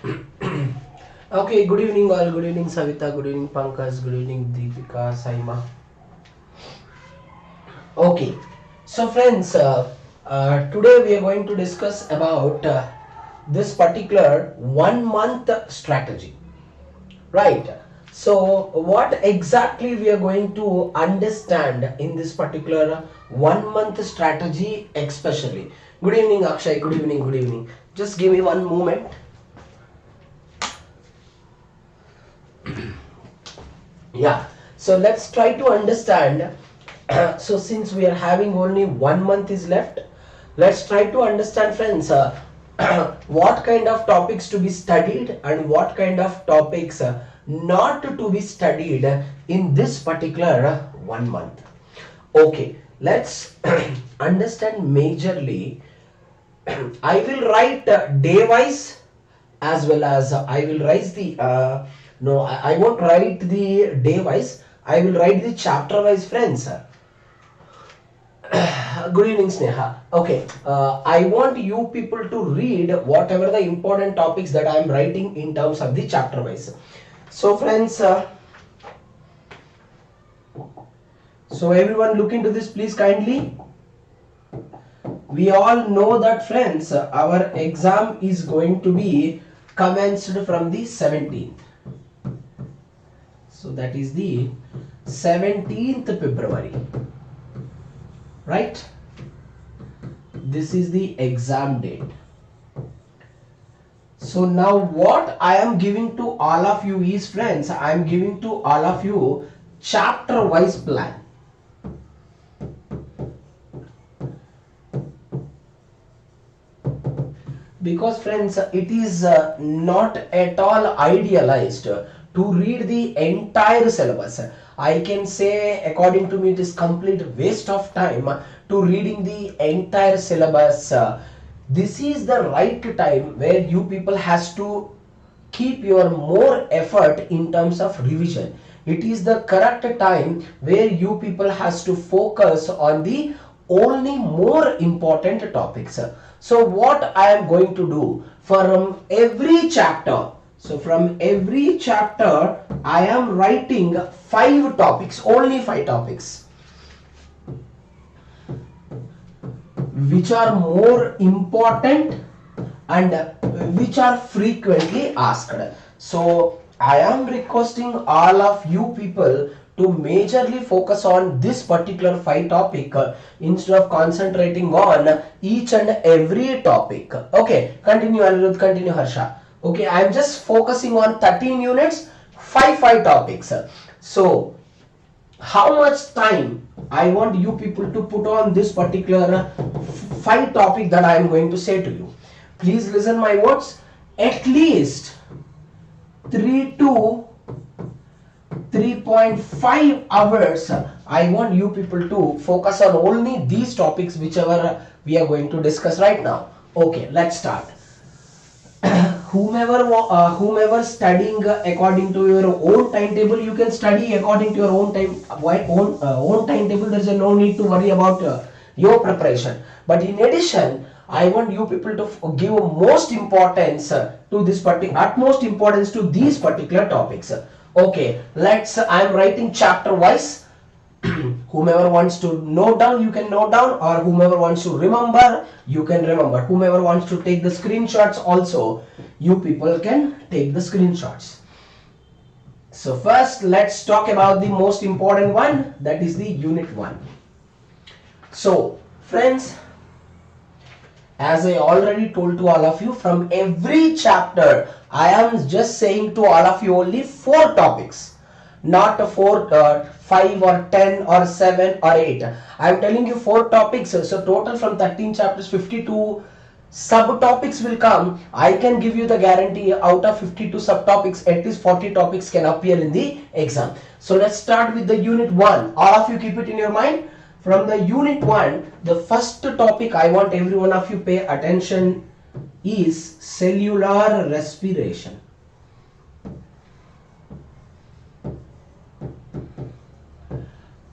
Okay, good evening all. Good evening Savita, good evening Pankaj, good evening Deepika, Saima. Okay, so friends, today we are going to discuss about this particular 1 month strategy, right? So what exactly we are going to understand in this particular 1 month strategy especially. Good evening Akshay, good evening, good evening. Just give me one moment. Yeah, so let's try to understand. So since we are having only 1 month is left, let's try to understand, friends, what kind of topics to be studied and what kind of topics not to be studied in this particular 1 month. Okay, let's understand majorly. I will write day wise, as well as I will write the no, I won't write the day wise. I will write the chapter wise, friends. Good evening, Sneha. Okay, I want you people to read whatever the important topics that I am writing in terms of the chapter wise. So, friends, so everyone look into this, please kindly. We all know that, friends, our exam is going to be commenced from the 17th. So that is the 17th February, right? This is the exam date. So now what I am giving to all of you is, friends, I am giving to all of you chapter wise plan. Because, friends, it is not at all idealized to read the entire syllabus. I can say, according to me, it is complete waste of time to reading the entire syllabus. This is the right time where you people has to keep your more effort in terms of revision. It is the correct time where you people has to focus on the only more important topics. So what I am going to do from every chapter, so from every chapter I am writing 5 topics, only 5 topics, which are more important and which are frequently asked. So I am requesting all of you people to majorly focus on this particular 5 topic instead of concentrating on each and every topic. Okay, continue Anirudh, continue Harsha. Okay, I am just focusing on 13 units, 5 topics. So how much time I want you people to put on this particular 5 topic that I am going to say to you. Please listen my words. At least 3 to 3.5 hours I want you people to focus on only these topics whichever we are going to discuss right now. Okay, let's start. Whomever studying according to your own timetable, you can study according to your own own timetable. There is no need to worry about your preparation. But in addition, I want you people to give most importance to this utmost importance to these particular topics. Okay, I am writing chapter wise. Whomever wants to note down, you can note down, or whomever wants to remember, you can remember. Whomever wants to take the screenshots also, you people can take the screenshots. So first, let's talk about the most important one, that is the unit 1. So friends, as I already told to all of you, from every chapter I am just saying to all of you only 4 topics, not 5 or 10 or 7 or 8. I am telling you 4 topics. So total from 13 chapters, 52 subtopics will come. I can give you the guarantee, out of 52 subtopics, at least 40 topics can appear in the exam. So let's start with the unit 1. All of you keep it in your mind. From the unit 1, the first topic I want every one of you pay attention is cellular respiration.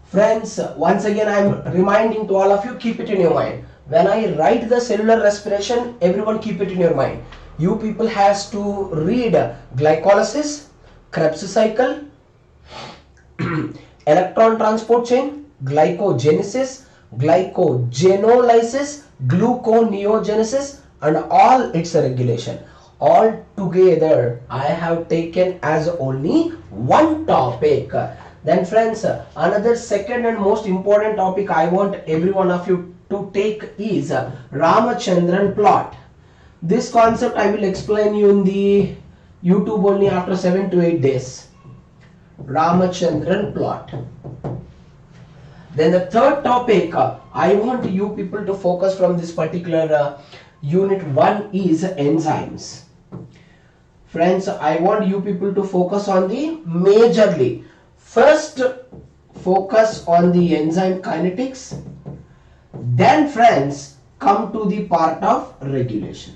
Friends, once again I am reminding to all of you, keep it in your mind. When I write the cellular respiration, everyone keep it in your mind. You people has to read glycolysis, Krebs cycle, electron transport chain, glycogenesis, glycogenolysis, gluconeogenesis, and all its regulation. All together I have taken as only one topic. Then friends, another second and most important topic I want every one of you to take is Ramachandran Plot. This concept I will explain you in the YouTube only after 7 to 8 days. Ramachandran Plot. Then the third topic I want you people to focus from this particular unit 1 is enzymes. Friends, I want you people to focus on the majorly. First, focus on the enzyme kinetics. Then friends, come to the part of regulation.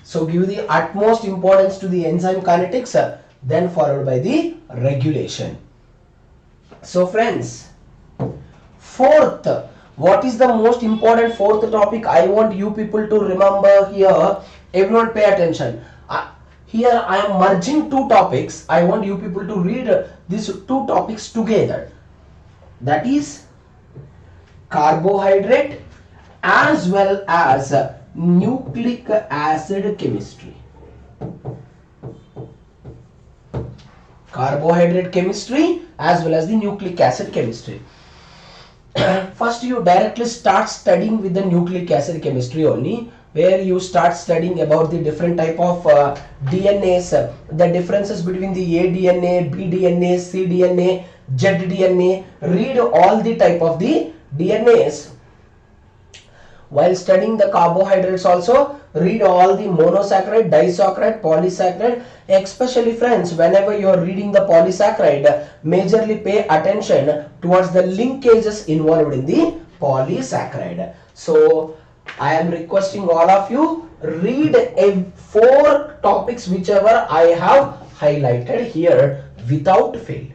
So give the utmost importance to the enzyme kinetics, then followed by the regulation. So friends, fourth, what is the most important fourth topic I want you people to remember here? Everyone pay attention. Here I am merging two topics. I want you people to read these two topics together. That is carbohydrate as well as nucleic acid chemistry. Carbohydrate chemistry as well as the nucleic acid chemistry. First you directly start studying with the nucleic acid chemistry only, where you start studying about the different type of DNAs, the differences between the A DNA, B DNA, C DNA, Z DNA. Read all the type of the DNAs. While studying the carbohydrates also, read all the monosaccharide, disaccharide, polysaccharide. Especially friends, whenever you are reading the polysaccharide, majorly pay attention towards the linkages involved in the polysaccharide. So I am requesting all of you, read 4 topics whichever I have highlighted here without fail.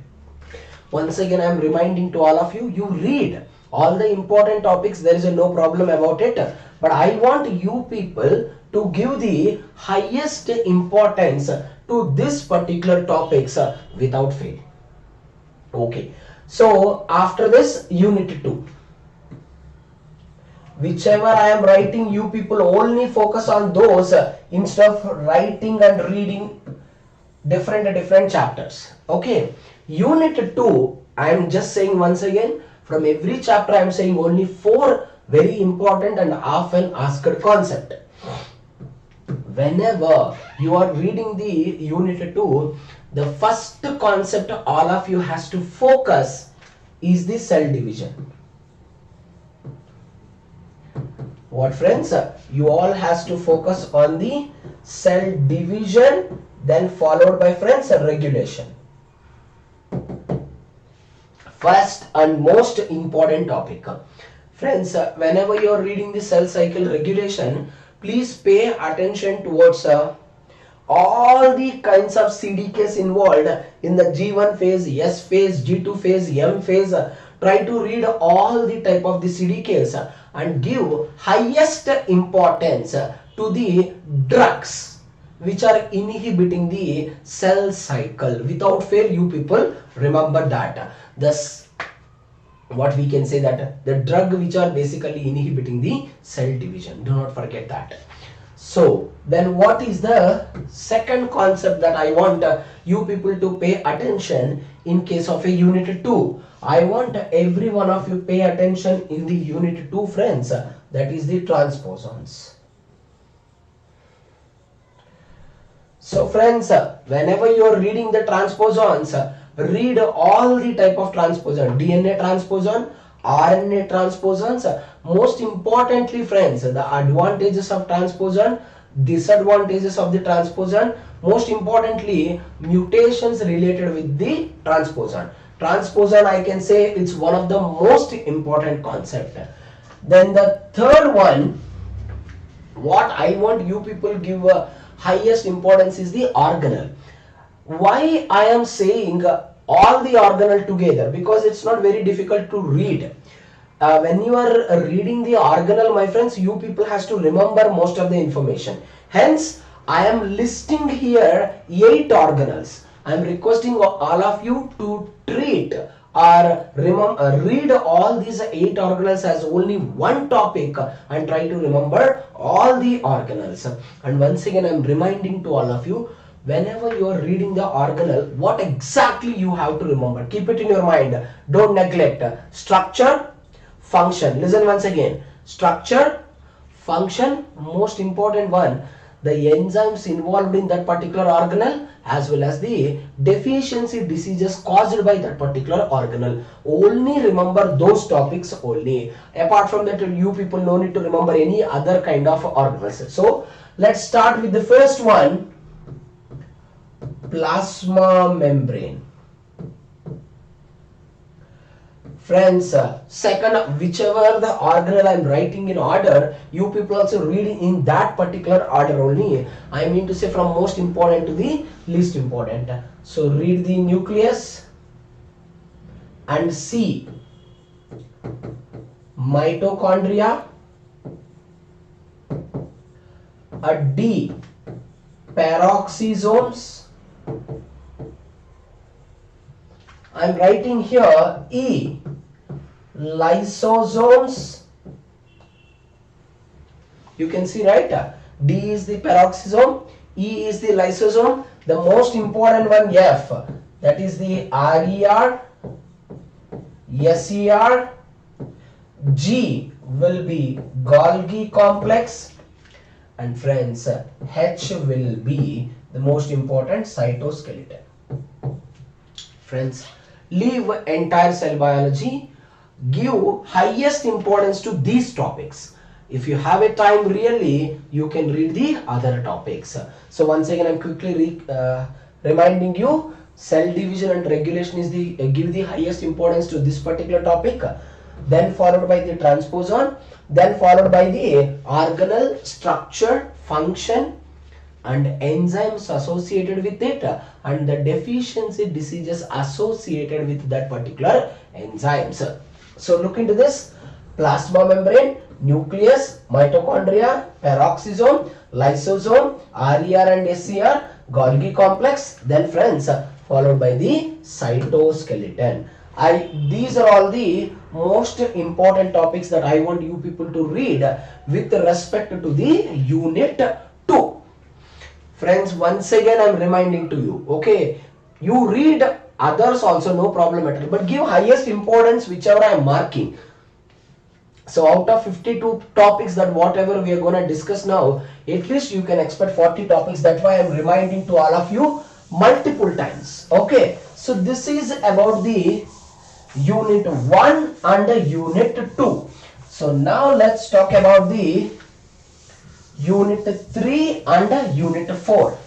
Once again I am reminding to all of you, you read all the important topics, there is no problem about it, but I want you people to give the highest importance to this particular topics without fail. Okay, so after this unit 2, whichever I am writing, you people only focus on those instead of writing and reading different chapters. Okay, unit 2, I am just saying once again, from every chapter I am saying only 4 very important and often asked concept. Whenever you are reading the unit 2, the first concept all of you has to focus is the cell division. What friends? You all has to focus on the cell division, then followed by friends regulation. First and most important topic. Friends, whenever you are reading the cell cycle regulation, please pay attention towards all the kinds of CDKs involved in the G1 phase, S phase, G2 phase, M phase. Try to read all the type of the CDKs and give highest importance to the drugs which are inhibiting the cell cycle. Without fail, you people remember that. Thus, what we can say that the drug which are basically inhibiting the cell division. Do not forget that. So then what is the second concept that I want you people to pay attention in case of a unit 2? I want every one of you pay attention in the unit 2 friends, that is the transposons. So friends, whenever you are reading the transposons, read all the type of transposon, DNA transposon, RNA transposons. Most importantly friends, the advantages of transposon, disadvantages of the transposon, most importantly mutations related with the transposon. Transposon, I can say it's one of the most important concept. Then the third one, what I want you people give highest importance is the organelle. Why I am saying all the organelle together? Because it's not very difficult to read. when you are reading the organelle, my friends, you people has to remember most of the information. Hence, I am listing here 8 organelles. I am requesting all of you to treat or read all these 8 organelles as only one topic and try to remember all the organelles. And once again, I am reminding to all of you, whenever you are reading the organelle, what exactly you have to remember. Keep it in your mind. Don't neglect structure, function. Listen once again. Structure, function, most important one, the enzymes involved in that particular organelle, as well as the deficiency diseases caused by that particular organelle. Only remember those topics only. Apart from that, you people no need to remember any other kind of organelles. So let's start with the first one, plasma membrane. Friends, second, whichever the organelle I am writing in order, you people also read in that particular order only. I mean to say from most important to the least important. So read the nucleus and C, mitochondria, a D, peroxisomes. I am writing here E, lysosomes. You can see, right? D is the peroxisome, E is the lysosome. The most important one, F, that is the RER, SER. G will be Golgi complex, and friends, H will be the most important, cytoskeleton. Friends, leave entire cell biology, give highest importance to these topics. If you have a time, really you can read the other topics. So once again, I'm quickly reminding you, cell division and regulation is the give the highest importance to this particular topic, then followed by the transposon, then followed by the organelle, structure, function and enzymes associated with it, and the deficiency diseases associated with that particular enzymes. So look into this: plasma membrane, nucleus, mitochondria, peroxisome, lysosome, RER and SER, Golgi complex, then friends, followed by the cytoskeleton. These are all the most important topics that I want you people to read with respect to the unit 2. Friends, once again I am reminding to you, okay, you read others also, no problem at all, but give highest importance whichever I am marking. So out of 52 topics that whatever we are going to discuss now, at least you can expect 40 topics. That's why I am reminding to all of you multiple times. Okay, so this is about the unit 1 and unit 2. So now let's talk about the unit 3 and unit 4.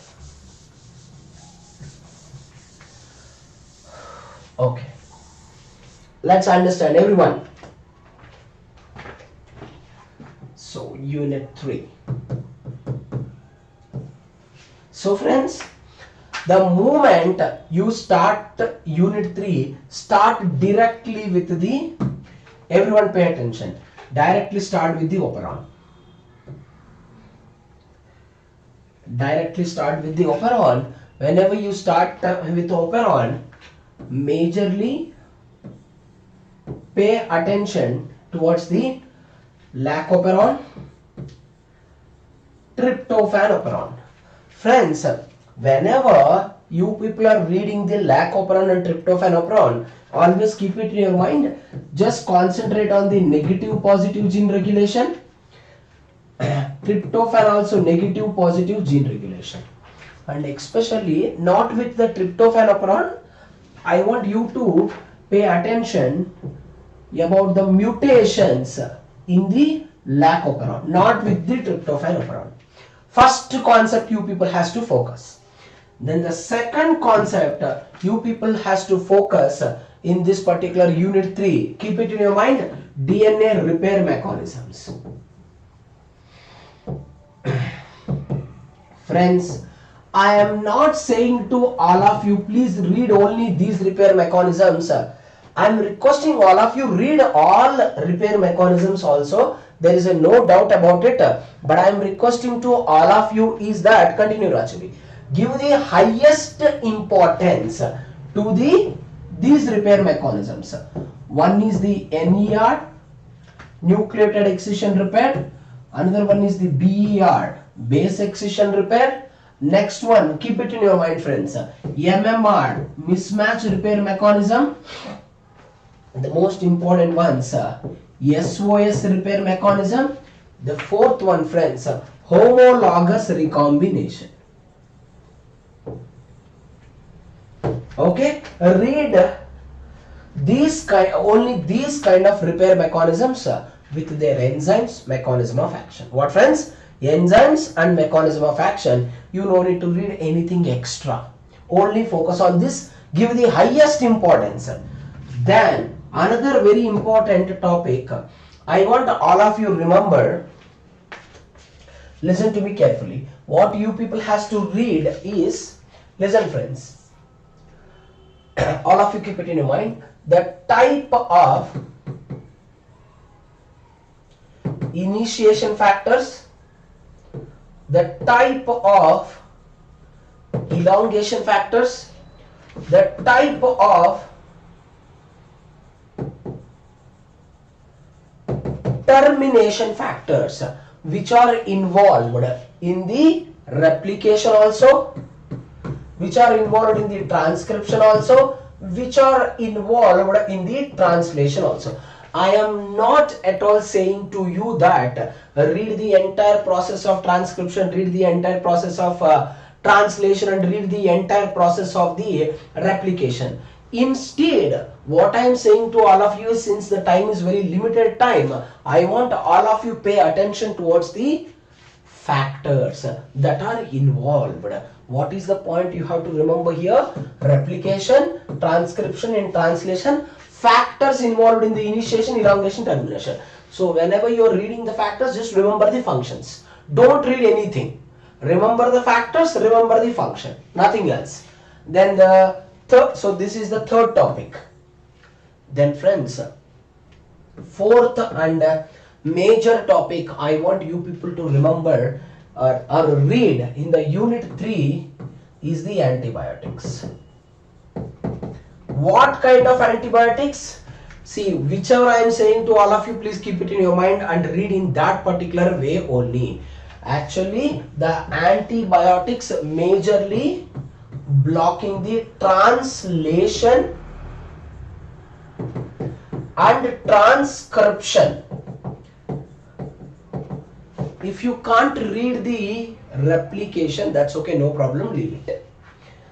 Okay, let's understand everyone. So unit 3. So friends, the moment you start unit 3, start directly with the, everyone pay attention, directly start with the operon. Directly start with the operon. Whenever you start with operon, majorly pay attention towards the lacoperon, tryptophan operon. Friends, whenever you people are reading the lacoperon and tryptophan operon, always keep it in your mind. Just concentrate on the negative positive gene regulation. Tryptophan also negative positive gene regulation, and especially not with the tryptophan operon. I want you to pay attention about the mutations in the lacoperon, not with the tryptophan operon. First concept you people has to focus. Then the second concept you people has to focus in this particular unit 3. Keep it in your mind: DNA repair mechanisms. Friends, I am not saying to all of you, please read only these repair mechanisms. I'm requesting all of you read all repair mechanisms also. There is no doubt about it. But I'm requesting to all of you is that, continue Rachavi, give the highest importance to these repair mechanisms. One is the NER, nucleotide excision repair. Another one is the BER, base excision repair. Next one, keep it in your mind friends, MMR, mismatch repair mechanism. The most important ones, SOS repair mechanism. The fourth one friends, homologous recombination. Okay, read only these kind of repair mechanisms with their enzymes, mechanism of action. What friends? Enzymes and mechanism of action. You no need to read anything extra. Only focus on this. Give the highest importance. Then another very important topic. I want all of you remember. Listen to me carefully. What you people has to read is, listen friends. All of you keep it in your mind. The type of initiation factors, the type of elongation factors, the type of termination factors which are involved in the replication also, which are involved in the transcription also, which are involved in the translation also. I am not at all saying to you that read the entire process of transcription, read the entire process of translation and read the entire process of the replication. Instead, what I am saying to all of you is, since the time is very limited time, I want all of you pay attention towards the factors that are involved. What is the point you have to remember here? Replication, transcription and translation, factors involved in the initiation, elongation, termination. So whenever you are reading the factors, just remember the functions. Don't read anything. Remember the factors, remember the function, nothing else. Then the third, so this is the third topic. Then friends, fourth and major topic I want you people to remember or read in the unit 3 is the antibiotics. What kind of antibiotics? See, whichever I am saying to all of you, please keep it in your mind and read in that particular way only. Actually, the antibiotics majorly blocking the translation and transcription. If you can't read the replication, that's okay, no problem, leave it.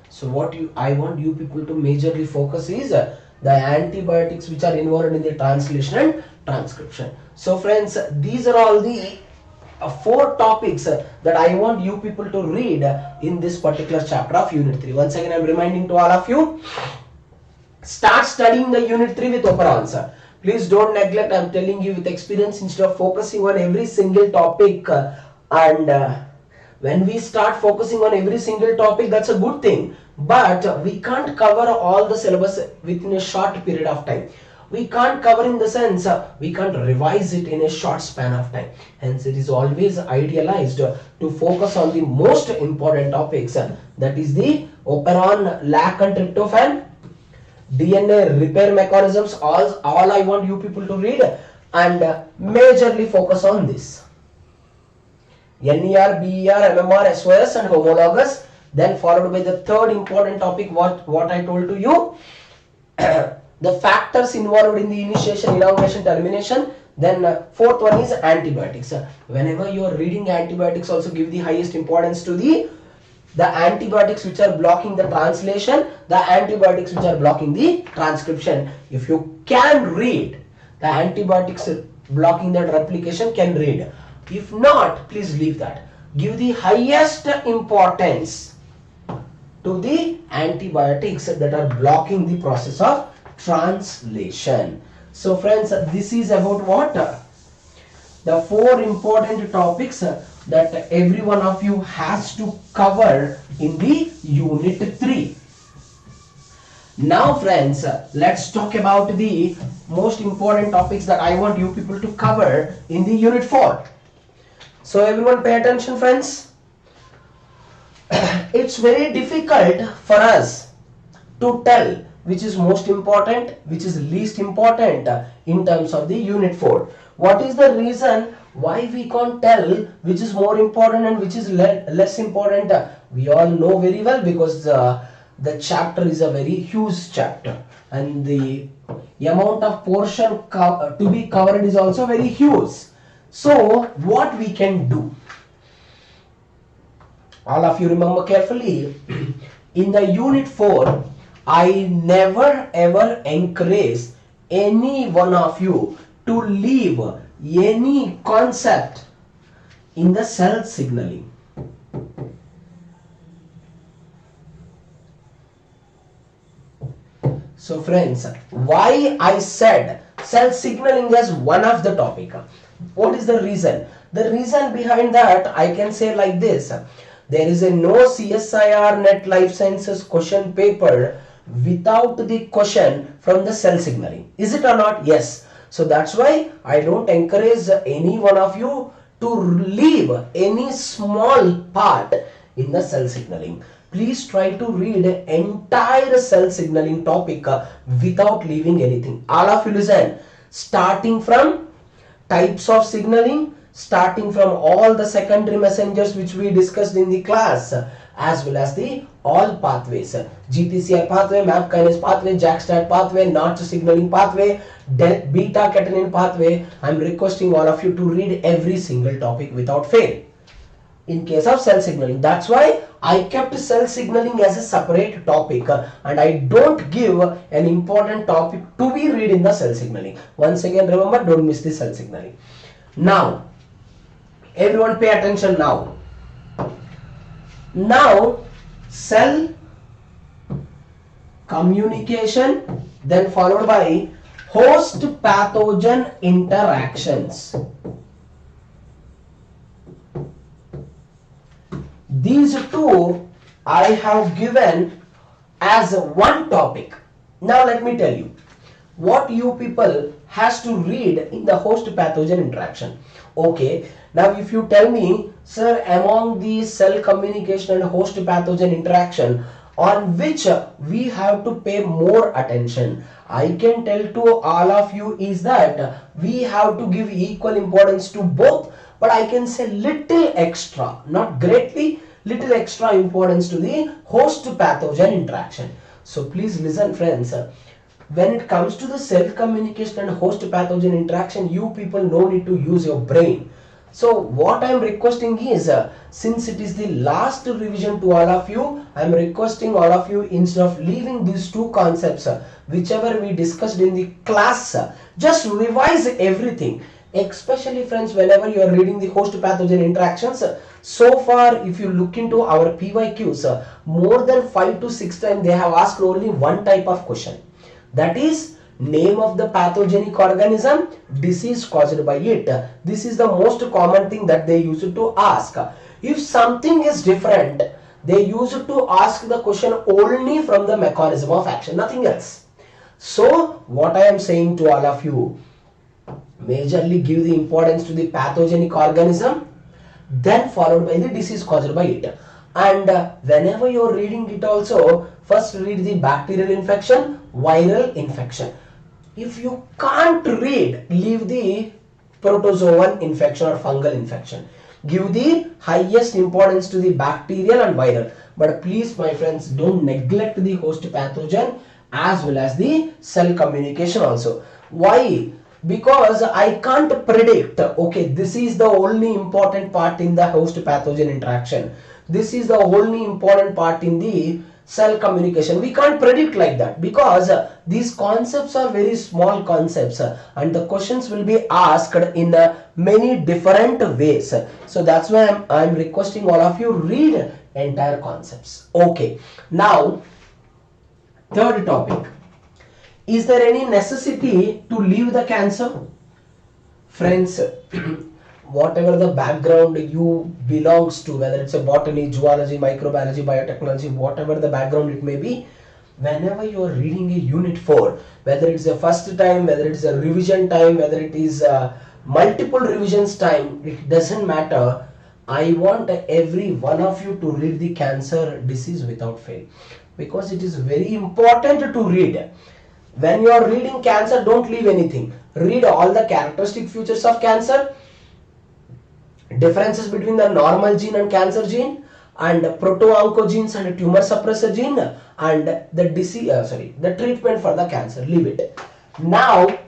So what I want you people to majorly focus is the antibiotics which are involved in the translation and transcription. So friends, these are all the 4 topics that I want you people to read in this particular chapter of unit 3. Once again, I am reminding to all of you, start studying the unit 3 with operons. Please don't neglect, I am telling you with experience, instead of focusing on every single topic. And when we start focusing on every single topic, that's a good thing. But we can't cover all the syllabus within a short period of time. We can't cover in the sense, we can't revise it in a short span of time. Hence, it is always idealized to focus on the most important topics. That is the operon, lac and tryptophan, DNA repair mechanisms. All I want you people to read and majorly focus on this. NER, BER, MMR, SOS and homologous. Then followed by the third important topic, what I told to you. The factors involved in the initiation, elongation, termination. Then fourth one is antibiotics. Whenever you are reading antibiotics, also give the highest importance to the antibiotics which are blocking the translation, the antibiotics which are blocking the transcription. If you can read the antibiotics blocking the replication, can read. If not, please leave that. Give the highest importance to the antibiotics that are blocking the process of translation. So friends, this is about what? The 4 important topics that every one of you has to cover in the unit 3. Now friends, let's talk about the most important topics that I want you people to cover in the unit 4. So everyone pay attention friends. It's very difficult for us to tell which is most important, which is least important in terms of the unit 4. What is the reason why we can't tell which is more important and which is less important? We all know very well, because the chapter is a very huge chapter and the amount of portion to be covered is also very huge. So what we can do? All of you remember carefully, in the unit 4, I never ever encourage any one of you to leave any concept in the cell signaling. So friends, why I said cell signaling as one of the topic? What is the reason? The reason behind that, I can say like this: there is a no CSIR NET Life Sciences question paper without the question from the cell signaling. Is it or not? Yes. So that's why I don't encourage any one of you to leave any small part in the cell signaling. Please try to read entire cell signaling topic without leaving anything. All of you listen, starting from types of signaling, starting from all the secondary messengers which we discussed in the class, as well as the all pathways, GPCR pathway, MAP kinase pathway, JAK-STAT pathway, Notch signaling pathway, beta catenin pathway. I am requesting all of you to read every single topic without fail in case of cell signaling. That's why I kept cell signaling as a separate topic and I don't give an important topic to be read in the cell signaling. Once again, remember, don't miss the cell signaling. Now everyone pay attention now. Now cell communication, then followed by host pathogen interactions. These two I have given as one topic. Now let me tell you what you people has to read in the host pathogen interaction. Okay, now if you tell me, sir, among the cell communication and host pathogen interaction, on which we have to pay more attention, I can tell to all of you is that we have to give equal importance to both, but I can say little extra, not greatly, little extra importance to the host pathogen interaction. So please listen friends, when it comes to the cell communication and host pathogen interaction, you people no need to use your brain. So what I am requesting is, since it is the last revision to all of you, I am requesting all of you, instead of leaving these two concepts, whichever we discussed in the class, just revise everything. Especially friends, whenever you are reading the host pathogen interactions, so far if you look into our PYQs, more than 5 to 6 times they have asked only one type of question. That is name of the pathogenic organism, disease caused by it. This is the most common thing that they used to ask. If something is different, they used to ask the question only from the mechanism of action, nothing else. So what I am saying to all of you, majorly give the importance to the pathogenic organism, then followed by the disease caused by it. And whenever you are reading it also, first read the bacterial infection, viral infection. If you can't read, leave the protozoan infection or fungal infection. Give the highest importance to the bacterial and viral. But please my friends, don't neglect the host pathogen as well as the cell communication also. Why? Because I can't predict, okay, this is the only important part in the host pathogen interaction, this is the only important part in the cell communication. We can't predict like that, because these concepts are very small concepts and the questions will be asked in many different ways. So that's why I'm requesting all of you read entire concepts. Okay, now third topic, is there any necessity to leave the cancer? Friends, whatever the background you belongs to, whether it's a botany, zoology, microbiology, biotechnology, whatever the background it may be, whenever you are reading a unit 4, whether it's a first time, whether it's a revision time, whether it is multiple revisions time, it doesn't matter. I want every one of you to read the cancer disease without fail, because it is very important to read. When you are reading cancer, don't leave anything. Read all the characteristic features of cancer, differences between the normal gene and cancer gene, and proto-oncogenes and tumor suppressor gene, and the the treatment for the cancer. Leave it. Now,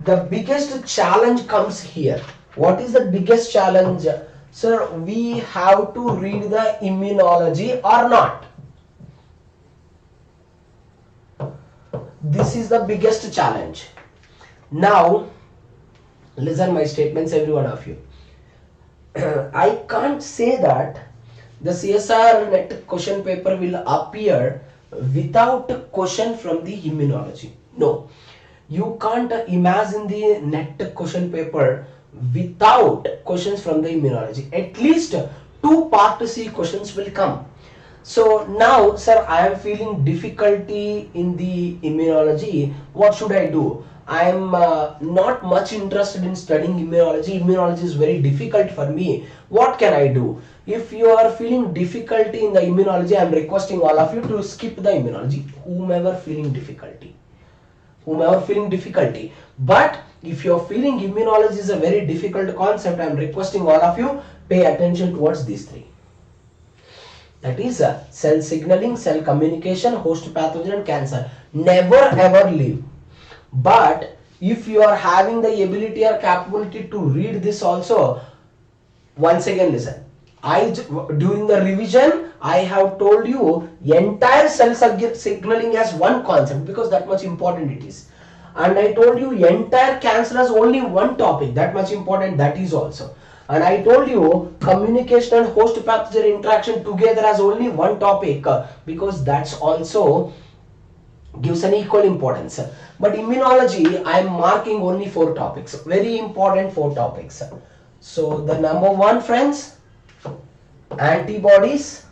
the biggest challenge comes here. What is the biggest challenge? Sir, we have to read the immunology or not? This is the biggest challenge. Now, listen my statements, every one of you. I can't say that the CSIR NET question paper will appear without question from the immunology. No, you can't imagine the NET question paper without questions from the immunology. At least 2 part C questions will come. So now, sir, I am feeling difficulty in the immunology. What should I do? I am not much interested in studying immunology. Immunology is very difficult for me. What can I do? If you are feeling difficulty in the immunology, I am requesting all of you to skip the immunology. Whomever feeling difficulty. But if you are feeling immunology is a very difficult concept, I am requesting all of you pay attention towards these 3. That is cell signaling, cell communication, host pathogen and cancer. Never ever leave. But if you are having the ability or capability to read this also, once again listen. During the revision, I have told you entire cell signaling as one concept, because that much important it is. And I told you entire cancer as only one topic, that much important that is also. And I told you communication and host pathogen interaction together as only one topic, because that's also gives an equal importance. But immunology, I am marking only 4 topics, very important 4 topics. So the number 1, friends, antibodies,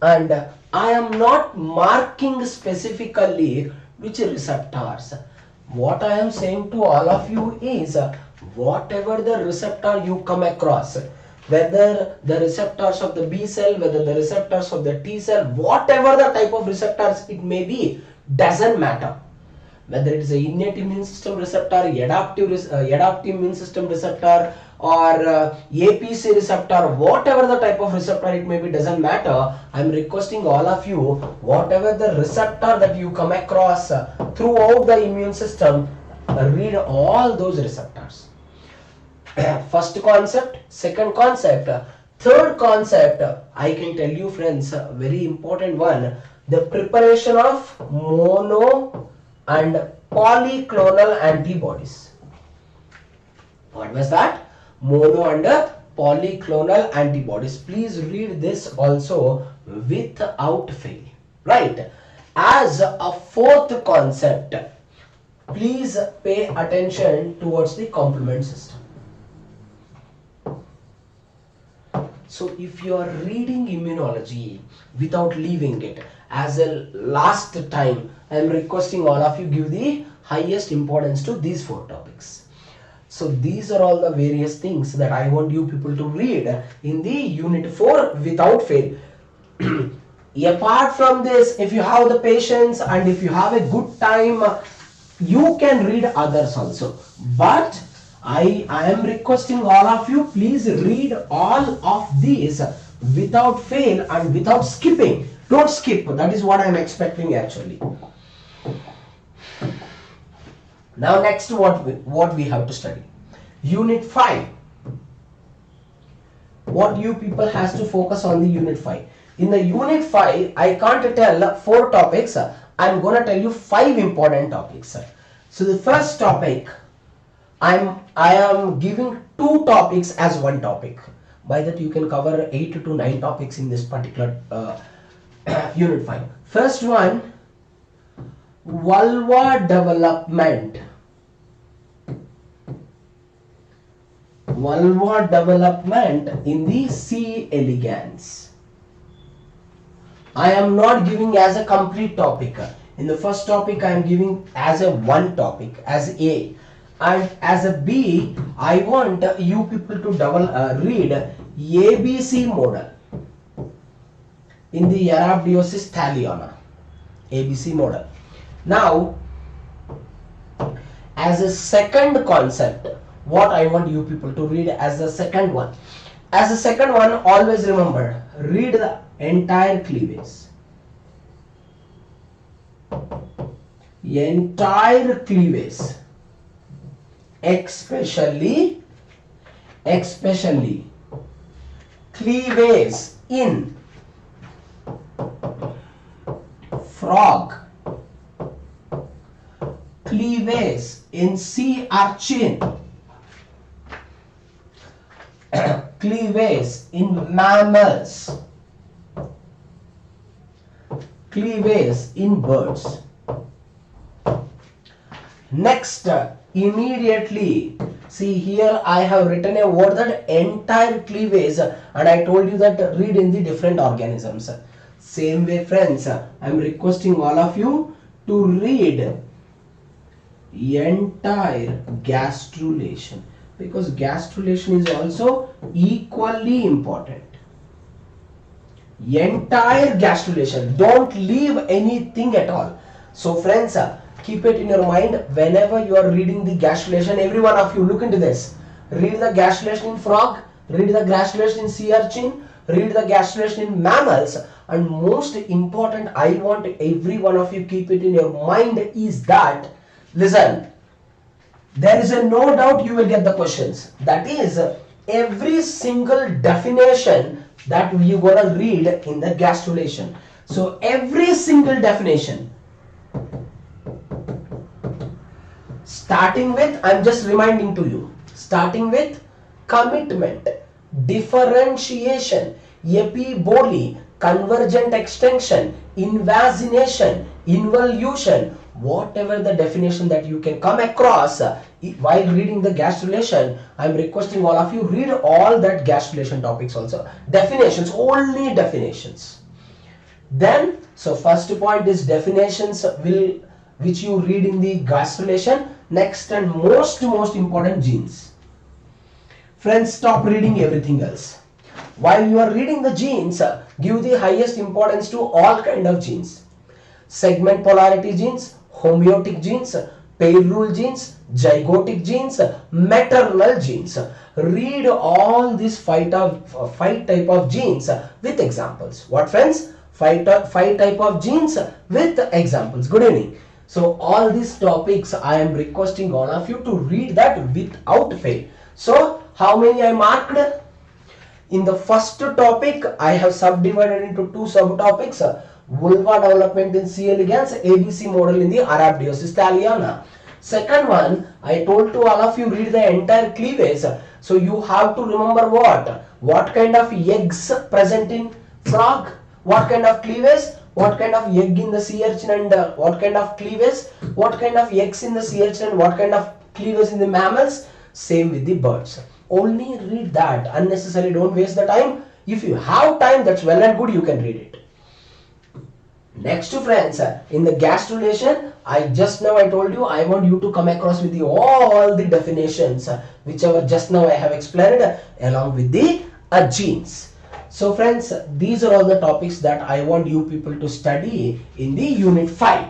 and I am not marking specifically which receptors. What I am saying to all of you is whatever the receptor you come across, whether the receptors of the B cell, whether the receptors of the T cell, whatever the type of receptors it may be, doesn't matter. Whether it is an innate immune system receptor, adaptive immune system receptor, or APC receptor, whatever the type of receptor it may be, doesn't matter. I am requesting all of you, whatever the receptor that you come across throughout the immune system, read all those receptors. First concept, second concept, third concept, I can tell you friends, very important one, the preparation of mono and polyclonal antibodies. What was that? Mono and polyclonal antibodies. Please read this also without fail. Right? As a fourth concept, please pay attention towards the complement system. So if you are reading immunology without leaving it, as a last time, I am requesting all of you give the highest importance to these 4 topics. So these are all the various things that I want you people to read in the unit 4 without fail. Apart from this, if you have the patience and if you have a good time, you can read others also. But I am requesting all of you, please read all of these without fail and without skipping. Don't skip. That is what I am expecting actually. Now next, what we have to study? Unit 5. What you people has to focus on the unit 5. In the unit 5, I can't tell 4 topics. I am going to tell you 5 important topics. So the first topic, I am giving 2 topics as one topic. By that you can cover 8 to 9 topics in this particular unit 5. First one, vulva development. Vulva development in the C. elegans. I am not giving as a complete topic. In the first topic I am giving as a one topic, as A, and as a B I want you people to read ABC model in the Arabidopsis thaliana. ABC model. Now, as a second concept, what I want you people to read as the second one. As a second one, always remember, read the entire cleavage. Entire cleavage. Especially cleavage in frog, cleavage in sea urchin, cleavage in mammals, cleavage in birds. Next, immediately, see here I have written a word that entire cleavage, and I told you that read in the different organisms. Same way friends, I am requesting all of you to read entire gastrulation, because gastrulation is also equally important. Entire gastrulation, don't leave anything at all. So friends, keep it in your mind whenever you are reading the gastrulation. Every one of you look into this. Read the gastrulation in frog, read the gastrulation in sea urchin, read the gastrulation in mammals, and most important, I want every one of you keep it in your mind is that, listen, there is a no doubt you will get the questions. That is every single definition that you gonna read in the gastrulation. So every single definition, starting with, I'm just reminding to you, starting with commitment, differentiation, epiboly, convergent extension, invasination, involution, whatever the definition that you can come across while reading the gastrulation, I'm requesting all of you read all that gastrulation topics also. Definitions, only definitions. Then, so first point is definitions which you read in the gastrulation. Next and most important, genes. Friends, stop reading everything else. While you are reading the genes, give the highest importance to all kind of genes. Segment polarity genes, homeotic genes, pair rule genes, zygotic genes, maternal genes. Read all these five type of genes with examples. What friends? Five type of genes with examples. Good evening. So all these topics I am requesting all of you to read that without fail. So how many I marked? In the first topic I have subdivided into two subtopics. Vulva development in C. elegans, ABC model in the Arabidopsis thaliana. Second one, I told to all of you read the entire cleavage. So you have to remember what kind of eggs present in frog, what kind of cleavage, what kind of egg in the sea urchin, and what kind of cleavage, what kind of eggs in the sea urchin, and what kind of cleavage in the mammals. Same with the birds. Only read that. Unnecessarily don't waste the time. If you have time, that's well and good, you can read it. Next to friends, in the gastrulation, I told you I want you to come across with all the definitions whichever just now I have explained along with the genes. So friends, these are all the topics that I want you people to study in the unit 5.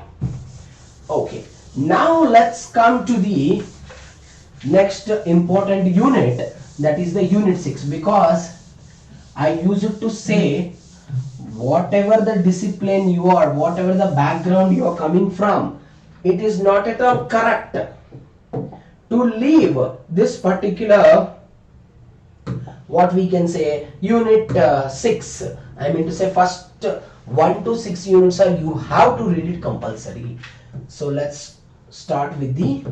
Okay, now let's come to the next important unit, that is the unit 6, because I used to say whatever the discipline you are, whatever the background you are coming from, it is not at all correct to leave this particular, what we can say, unit 6. I mean to say first 1 to 6 units are you have to read it compulsory. So let's start with the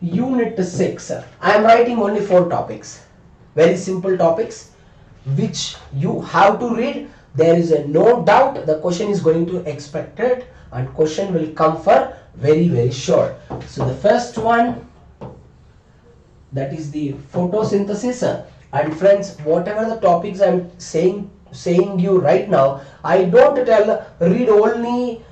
unit 6. I am writing only 4 topics, very simple topics which you have to read. There is no doubt the question is going to expect it, and question will come for very sure. So the first one, that is the photosynthesis. And friends, whatever the topics I am saying saying you right now, I don't tell read only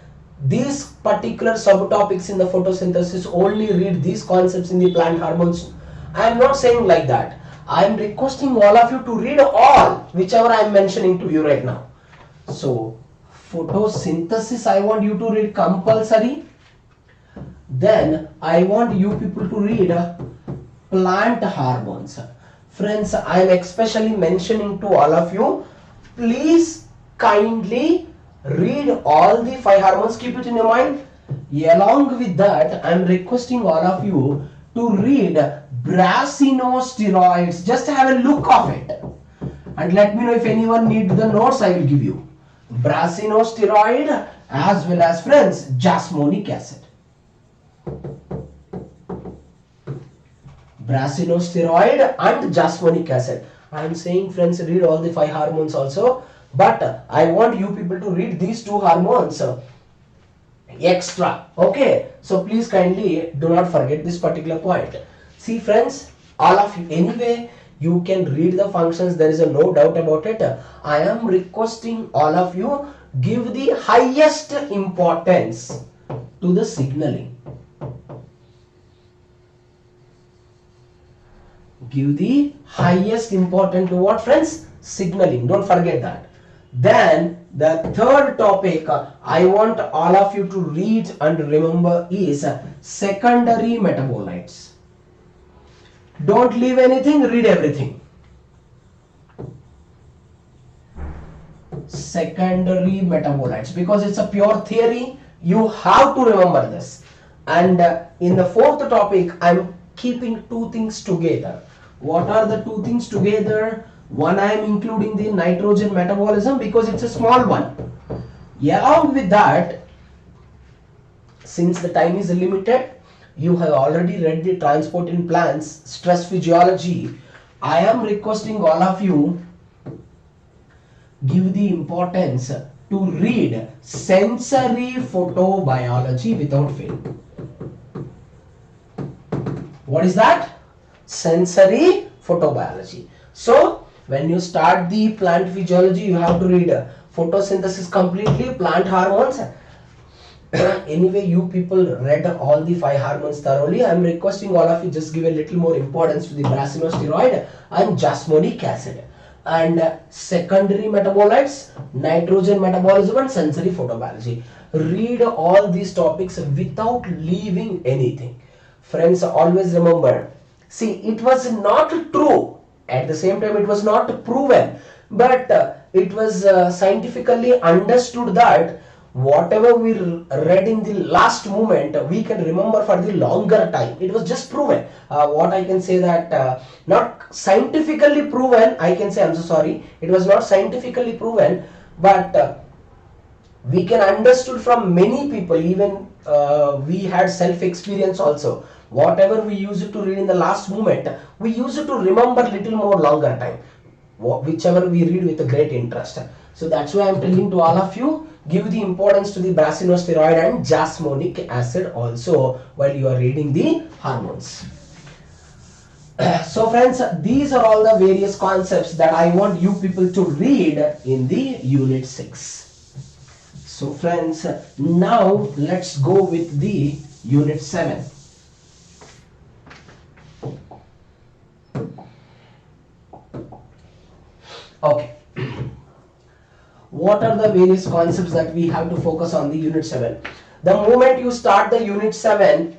these particular subtopics in the photosynthesis, only read these concepts in the plant hormones. I am not saying like that. I am requesting all of you to read all, whichever I am mentioning to you right now. So, photosynthesis I want you to read compulsory. Then I want you people to read plant hormones. Friends, I am especially mentioning to all of you, please kindly read all the 5 hormones, keep it in your mind. Along with that, I am requesting all of you to read brassinosteroids. Just have a look of it and let me know if anyone needs the notes I will give you. Brassinosteroid as well as, friends, jasmonic acid. Brassinosteroid and jasmonic acid. I am saying, friends, read all the 5 hormones also, but I want you people to read these 2 hormones extra. Okay, so please kindly do not forget this particular point. See, friends, all of you, anyway you can read the functions, there is no doubt about it. I am requesting all of you, give the highest importance to the signaling. Give the highest importance to what, friends? Signaling. Don't forget that. Then the third topic I want all of you to read and remember is secondary metabolites. Don't leave anything, read everything. Secondary metabolites, because it's a pure theory, you have to remember this. And in the fourth topic, I'm keeping 2 things together. What are the 2 things together? One, I am including the nitrogen metabolism because it's a small one. Along with that, since the time is limited, you have already read the transport in plants, stress physiology. I am requesting all of you, give the importance to read sensory photobiology without fail. What is that? Sensory photobiology. So, when you start the plant physiology, you have to read photosynthesis completely, plant hormones. Anyway, you people read all the 5 hormones thoroughly. I am requesting all of you just give a little more importance to the brassinosteroid and jasmonic acid. And secondary metabolites, nitrogen metabolism and sensory photobiology. Read all these topics without leaving anything. Friends, always remember, see, it was not true. At the same time, it was not proven. But it was scientifically understood that whatever we read in the last moment, we can remember for the longer time. It was just proven. What I can say that not scientifically proven, I can say, I'm so sorry, it was not scientifically proven, but we can understood from many people, even we had self-experience also. Whatever we used to read in the last moment, we used to remember little more longer time, whichever we read with a great interest. So that's why I'm telling to all of you, give the importance to the brassinosteroid and jasmonic acid also while you are reading the hormones. So friends, these are all the various concepts that I want you people to read in the unit 6. So friends, now let's go with the unit 7. Okay. What are the various concepts that we have to focus on the unit 7? The moment you start the unit 7,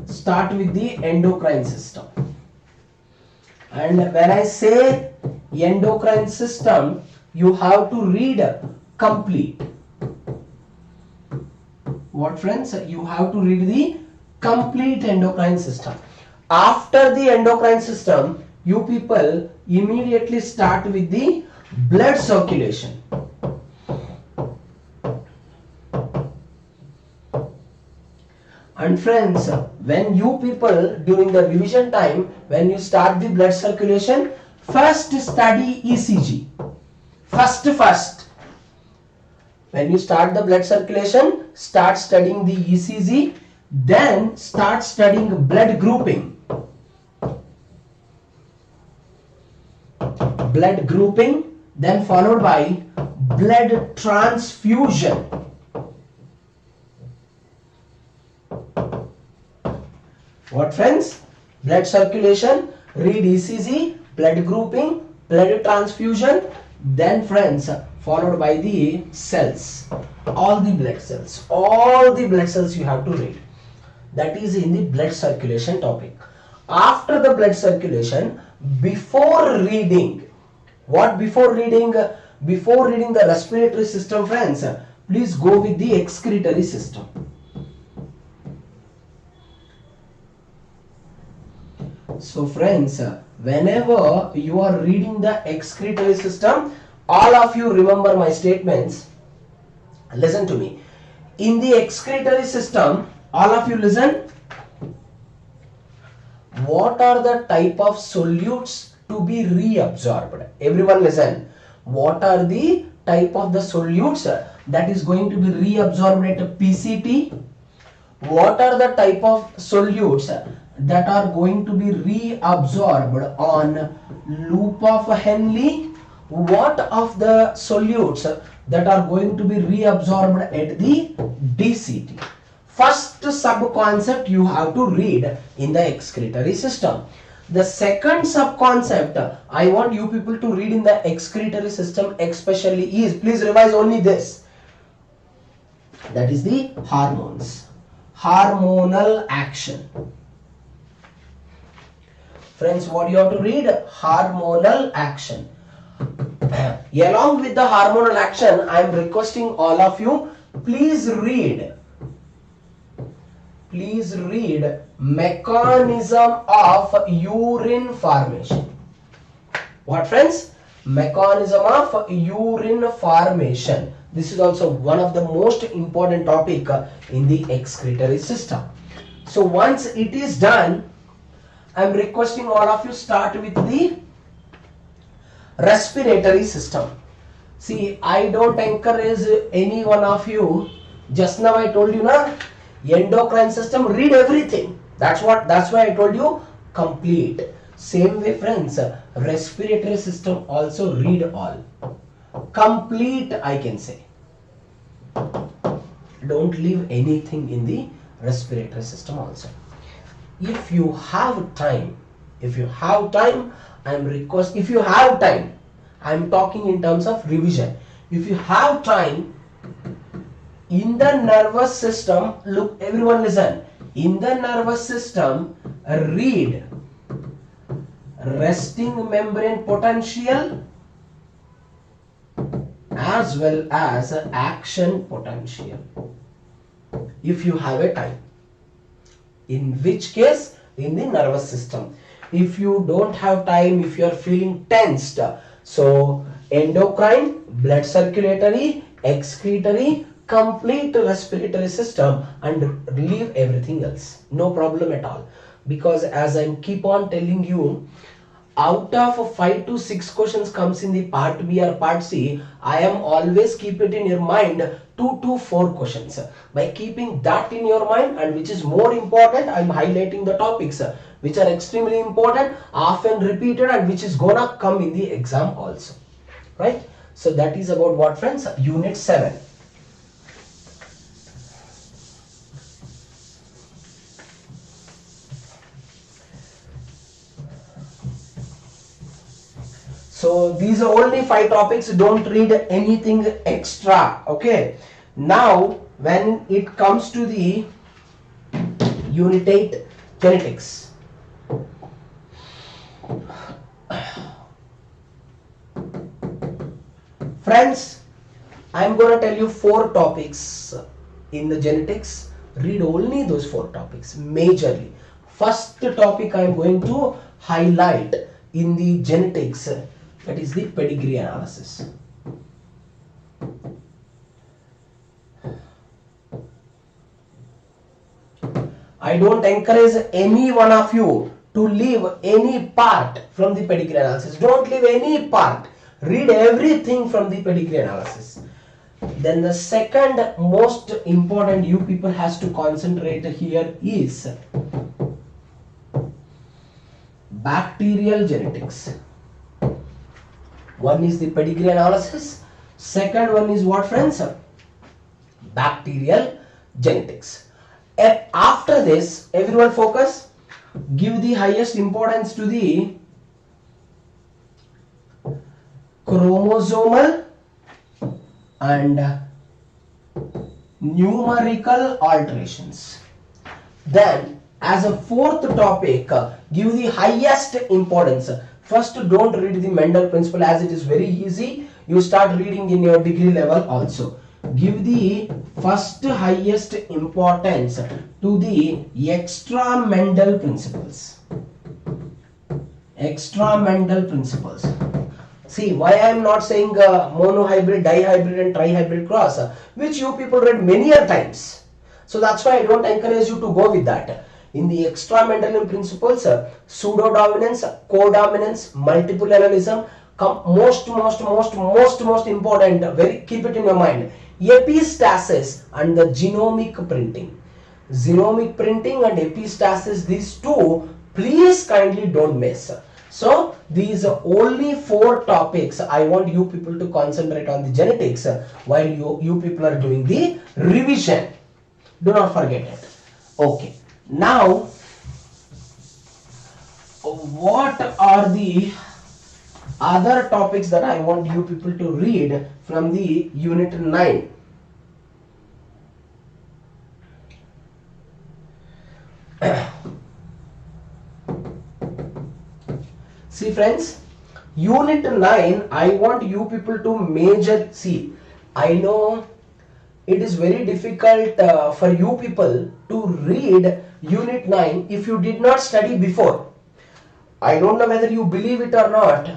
start with the endocrine system. And when I say endocrine system, you have to read complete. What, friends? You have to read the complete endocrine system. After the endocrine system, you people immediately start with the blood circulation. And friends, when you people during the revision time, when you start the blood circulation, first study ECG. First. When you start the blood circulation, start studying the ECG, then start studying blood grouping. blood grouping, then followed by blood transfusion. What friends? Blood circulation, read ECG, blood grouping, blood transfusion, then friends followed by the cells. All the blood cells you have to read. That is in the blood circulation topic. After the blood circulation, before reading the respiratory system, friends, please go with the excretory system. So friends, whenever you are reading the excretory system, all of you remember my statements. Listen to me. In the excretory system, all of you listen. What are the type of solutes to be reabsorbed? Everyone listen. What are the type of the solutes that is going to be reabsorbed at PCT? What are the type of solutes that are going to be reabsorbed on loop of Henle? What of the solutes that are going to be reabsorbed at the DCT? First sub-concept you have to read in the excretory system. The second sub-concept I want you people to read in the excretory system especially is, please revise only this, that is the hormones. Hormonal action. Friends, what you have to read? Hormonal action. Along with the hormonal action, I am requesting all of you, please read mechanism of urine formation. What friends? Mechanism of urine formation. This is also one of the most important topic in the excretory system. So once it is done, I am requesting all of you start with the respiratory system. See, I don't encourage any one of you. Just now I told you na, endocrine system, read everything. That's why I told you complete. Same way friends, respiratory system also read all. Complete, I can say. Don't leave anything in the respiratory system also. If you have time, I'm talking in terms of revision. If you have time, in the nervous system, look, everyone listen. In the nervous system, read resting membrane potential as well as action potential. If you have a time. In which case? In the nervous system. If you don't have time, if you are feeling tensed, so endocrine, blood circulatory, excretory, complete respiratory system and leave everything else. No problem at all. Because as I keep on telling you, out of 5 to 6 questions comes in the part B or part C, I am always keep it in your mind 2 to 4 questions. By keeping that in your mind, and which is more important, I am highlighting the topics which are extremely important, often repeated, and which is gonna come in the exam also. Right? So that is about what friends? Unit 7. So these are only 5 topics, don't read anything extra, okay. Now when it comes to the Unit 8 Genetics, friends, I am going to tell you 4 topics in the genetics. Read only those 4 topics majorly. First topic I am going to highlight in the genetics, that is the pedigree analysis. I don't encourage any one of you to leave any part from the pedigree analysis. Don't leave any part. Read everything from the pedigree analysis. Then the second most important you people has to concentrate here is bacterial genetics. One is the pedigree analysis. Second one is what, friends? Bacterial genetics. And after this, everyone focus. Give the highest importance to the chromosomal and numerical alterations. Then as a fourth topic, give the highest importance. First, don't read the Mendel principle as it is very easy. You start reading in your degree level also. Give the first highest importance to the extra Mendel principles. Extra Mendel principles. See, why I am not saying monohybrid, dihybrid and trihybrid cross, which you people read many a times. So that's why I don't encourage you to go with that. In the extra Mendelian principles, pseudo-dominance, co-dominance, multiple allelism, most important, very keep it in your mind, epistasis and the genomic printing. Genomic printing and epistasis, these two, please kindly don't miss. So these are only 4 topics I want you people to concentrate on the genetics while you people are doing the revision. Do not forget it. Okay. Now, what are the other topics that I want you people to read from the unit 9? See friends, unit 9, I want you people to major. See, I know it is very difficult for you people to read unit 9 if you did not study before. I don't know whether you believe it or not.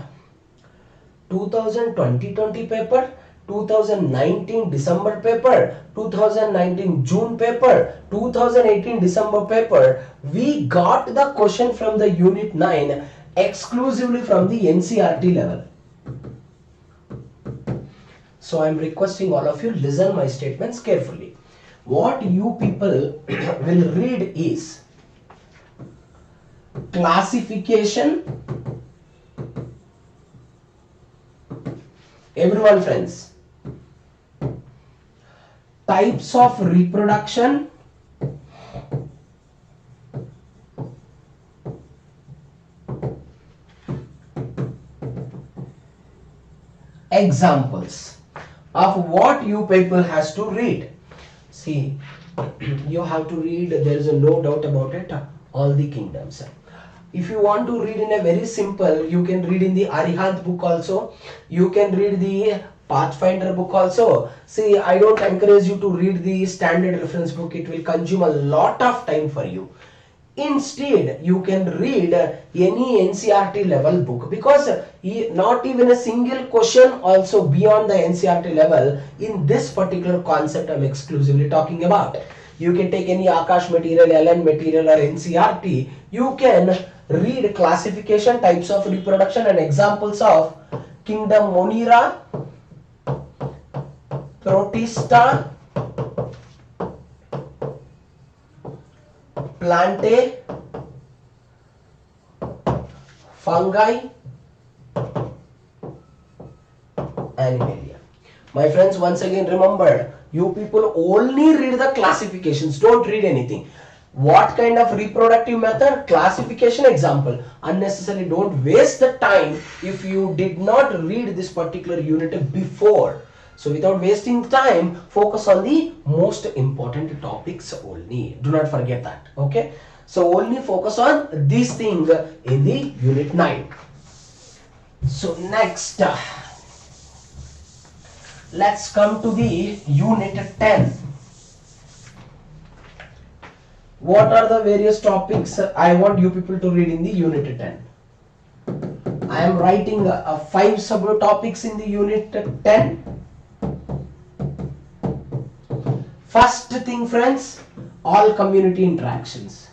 2020 paper, 2019 December paper, 2019 June paper, 2018 December paper, we got the question from the unit 9 exclusively from the NCERT level. So I am requesting all of you, listen my statements carefully. What you people will read is classification. Everyone friends, types of reproduction, examples of what you people has to read. See, you have to read, there is no doubt about it, all the kingdoms. If you want to read in a very simple, you can read in the Arihant book also. You can read the Pathfinder book also. See, I don't encourage you to read the standard reference book. It will consume a lot of time for you. Instead, you can read any NCERT level book, because not even a single question also beyond the NCERT level in this particular concept I'm exclusively talking about. You can take any Akash material, LN material or NCERT. You can read classification, types of reproduction and examples of kingdom Monera, Protista, Plantae, fungi, Animalia. My friends, once again remember, you people only read the classifications, don't read anything. What kind of reproductive method? Classification, example. Unnecessarily don't waste the time if you did not read this particular unit before. So without wasting time, focus on the most important topics only. Do not forget that. Okay. So only focus on these things in the unit 9. So next, let's come to the unit 10. What are the various topics I want you people to read in the unit 10? I am writing 5 subtopics in the unit 10. First thing friends, all community interactions.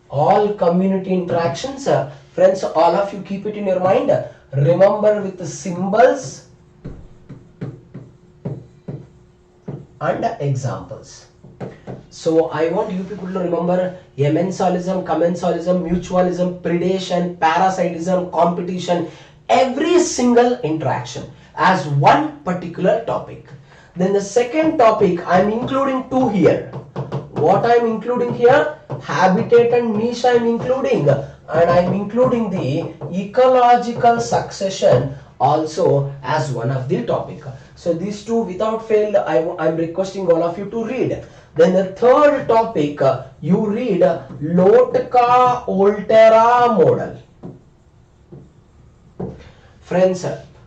All community interactions, friends, all of you keep it in your mind. Remember with the symbols and examples. So I want you people to remember commensalism, commensalism, mutualism, predation, parasitism, competition, every single interaction as one particular topic. Then the second topic, I am including two here. What I am including here? Habitat and niche I am including, and I am including the ecological succession also as one of the topic. So these two without fail I am requesting all of you to read. Then the third topic, you read Lotka-Volterra model. Friends,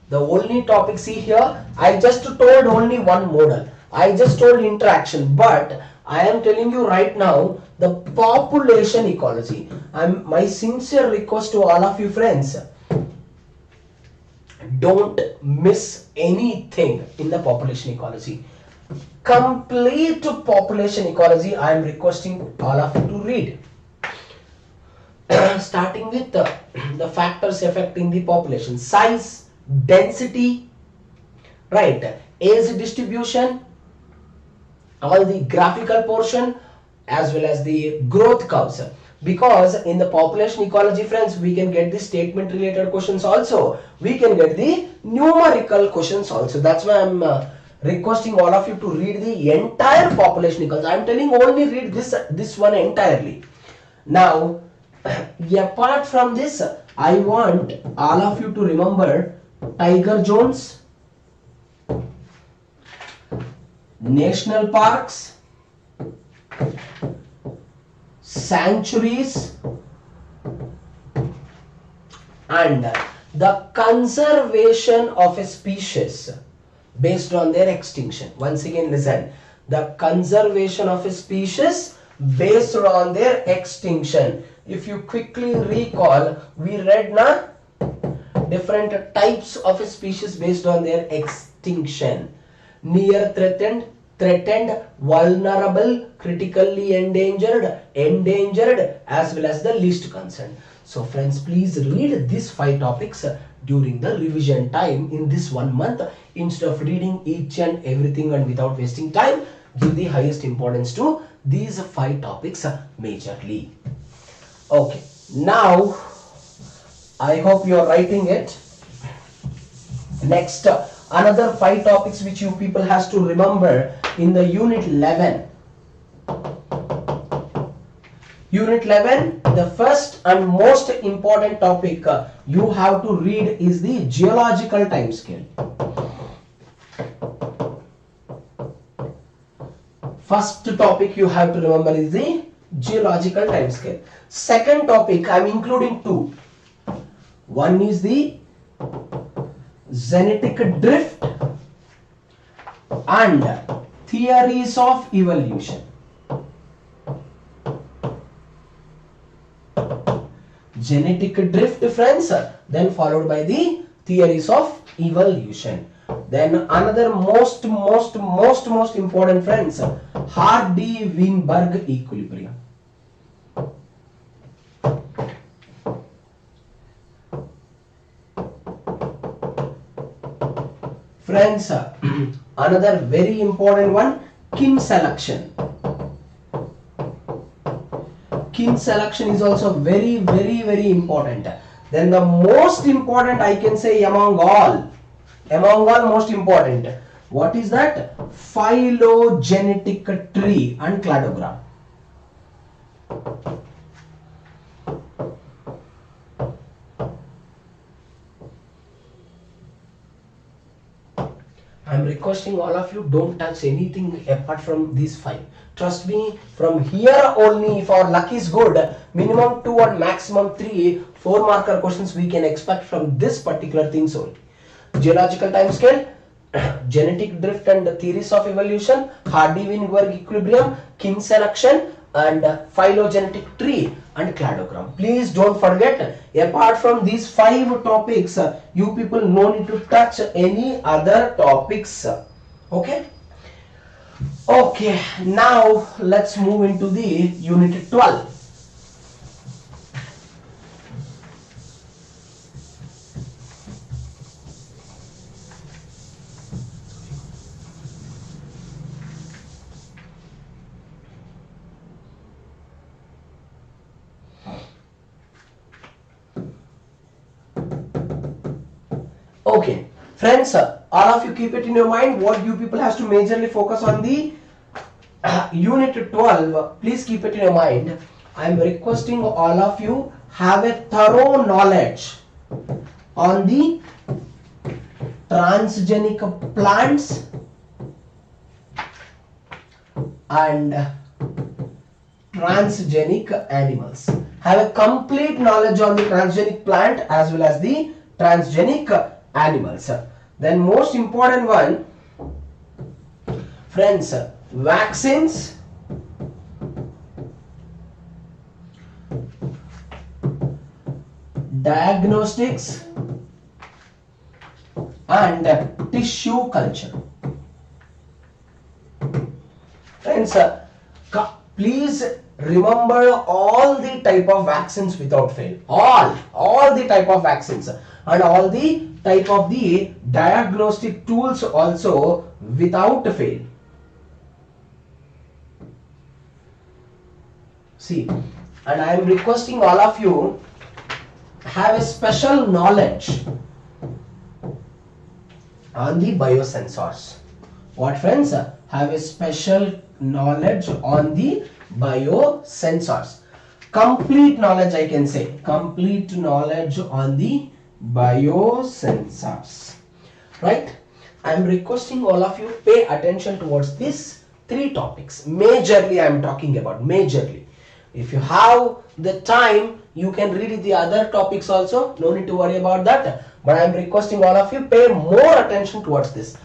the only topic, see here, I just told only one model. I just told interaction, but I am telling you right now the population ecology. My sincere request to all of you friends, don't miss anything in the population ecology. Complete population ecology I am requesting all of you to read. Starting with the factors affecting the population: size, density, right, age distribution, all the graphical portion as well as the growth curves. Because in the population ecology friends, we can get the statement related questions also, we can get the numerical questions also. That's why I'm requesting all of you to read the entire population ecology. I'm telling only read this one entirely. Now apart from this, I want all of you to remember Tiger zones, national parks, sanctuaries, and the conservation of a species based on their extinction. Once again listen, the conservation of a species based on their extinction. If you quickly recall, we read na different types of a species based on their extinction: near threatened, threatened, vulnerable, critically endangered, endangered, as well as the least concerned. So friends, please read these 5 topics during the revision time in this 1 month. Instead of reading each and everything and without wasting time, give the highest importance to these 5 topics majorly. Okay, now I hope you are writing it. Next, another 5 topics which you people has to remember in the unit 11. Unit 11, the first and most important topic you have to read is the geological time scale. First topic you have to remember is the geological time scale. Second topic, I am including 2. One is the genetic drift and theories of evolution. Genetic drift friends, then followed by the theories of evolution. Then another most important friends, Hardy-Weinberg equilibrium. Friends, another very important one, kin selection. Kin selection is also very important. Then the most important, I can say among all most important, what is that? Phylogenetic tree and cladogram. I am requesting all of you, don't touch anything apart from these 5. Trust me, from here only, if our luck is good, minimum 2 and maximum 3 4-marker questions we can expect from this particular things only. Geological time scale, genetic drift and theories of evolution, Hardy-Weinberg equilibrium, kin selection, and phylogenetic tree and cladogram. Please don't forget, apart from these 5 topics, you people no need to touch any other topics. Okay? Okay, now let's move into the unit 12. Okay, friends, all of you keep it in your mind what you people has to majorly focus on the unit 12. Please keep it in your mind. I am requesting all of you have a thorough knowledge on the transgenic plants and transgenic animals. Have a complete knowledge on the transgenic plant as well as the transgenic animals. Then most important one, friends, vaccines, diagnostics and tissue culture. Friends, please remember all the type of vaccines without fail. All the type of vaccines and all the type of the diagnostic tools also without fail. See, and I am requesting all of you have a special knowledge on the biosensors. What, friends? Have a special knowledge on the biosensors. Complete knowledge, I can say. Complete knowledge on the biosensors. Right? I am requesting all of you pay attention towards these three topics. Majorly I am talking about. Majorly. If you have the time, you can read the other topics also. No need to worry about that. But I am requesting all of you pay more attention towards this.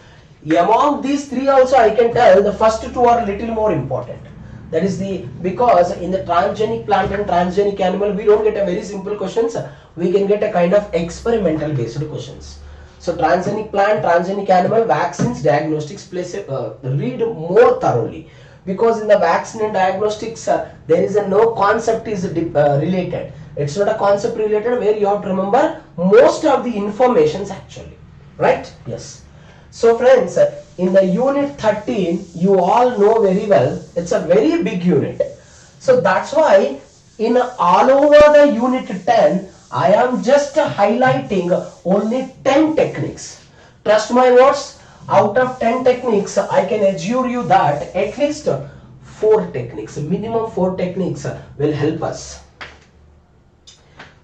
Among these three also I can tell the first two are little more important. That is because in the transgenic plant and transgenic animal we don't get a very simple questions. We can get a kind of experimental based questions. So transgenic plant, transgenic animal, vaccines, diagnostics, read more thoroughly. Because in the vaccine and diagnostics there is no concept is related. It's not a concept related where you have to remember most of the informations actually. Right? Yes. So friends, in the unit 13, you all know very well, it's a very big unit. So that's why in all over the unit 10, I am just highlighting only 10 techniques. Trust my words, out of 10 techniques, I can assure you that at least 4 techniques, minimum 4 techniques will help us.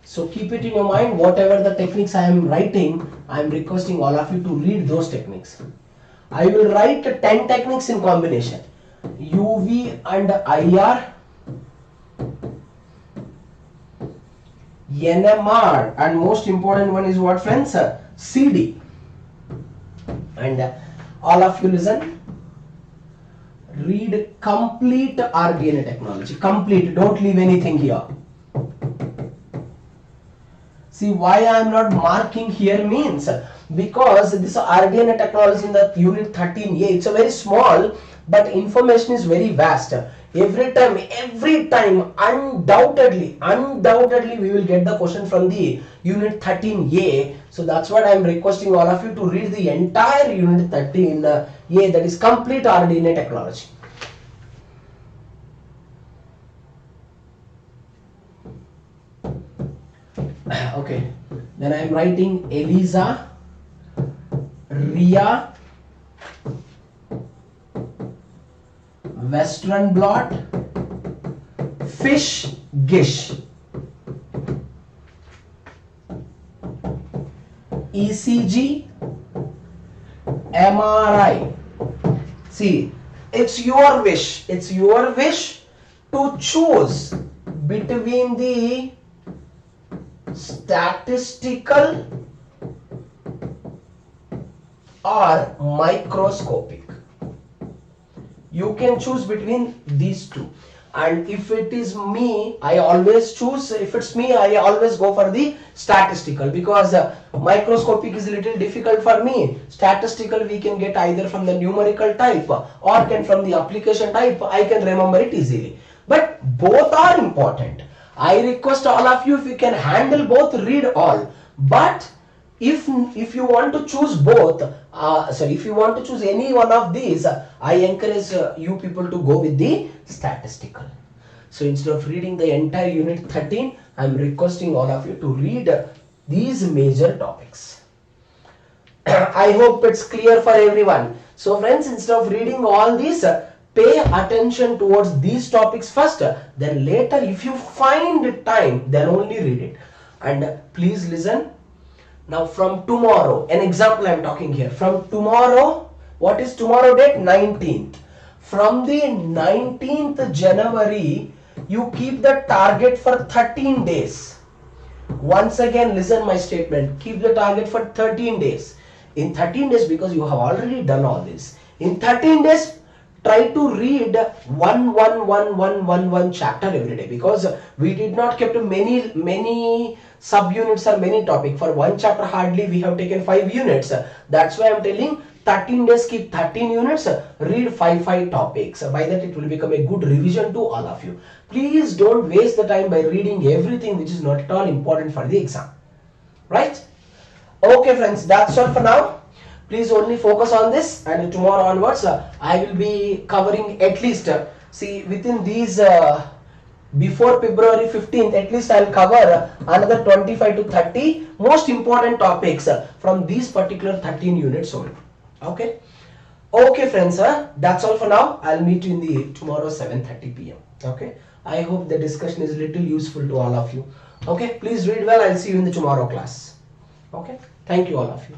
So keep it in your mind, whatever the techniques I am writing, I am requesting all of you to read those techniques. I will write 10 techniques in combination. UV and IR, NMR, and most important one is what, friends? CD. And all of you listen. Read complete RDNA technology. Complete. Don't leave anything here. See why I am not marking here means because this RDNA technology in the unit 13A, it's a very small but information is very vast. Every time undoubtedly we will get the question from the unit 13A. So that's what I am requesting all of you to read the entire unit 13A, that is complete RDNA technology. Okay, then I am writing ELISA, RIA, Western blot, fish gish, ECG, MRI. See, it's your wish to choose between the statistical or microscopic. You can choose between these two, and if it is me, I always choose, if it's me, I always go for the statistical, because microscopic is a little difficult for me. Statistical we can get either from the numerical type or can from the application type. I can remember it easily, but both are important. I request all of you, if you can handle both, read all. But if you want to choose both, if you want to choose any one of these, I encourage you people to go with the statistical. So instead of reading the entire unit 13, I am requesting all of you to read these major topics. I hope it's clear for everyone. So friends, instead of reading all these, pay attention towards these topics first, then later if you find time, then only read it. And please listen. Now from tomorrow, an example I am talking here. From tomorrow, what is tomorrow date? 19th. From the 19th January, you keep the target for 13 days. Once again, listen my statement. Keep the target for 13 days. In 13 days, because you have already done all this, in 13 days, try to read one chapter every day, because we did not keep many subunits or many topic. For one chapter hardly we have taken 5 units. That's why I'm telling 13 days keep 13 units, read 5 topics. By that it will become a good revision to all of you. Please don't waste the time by reading everything which is not at all important for the exam. Right? Okay friends, that's all for now. Please only focus on this, and tomorrow onwards I will be covering at least, see, within these before February 15th, at least I'll cover another 25 to 30 most important topics from these particular 13 units only. Okay. Okay friends, that's all for now. I'll meet you in the tomorrow 7:30 p.m. Okay. I hope the discussion is little useful to all of you. Okay. Please read well. I'll see you in the tomorrow class. Okay. Thank you all of you.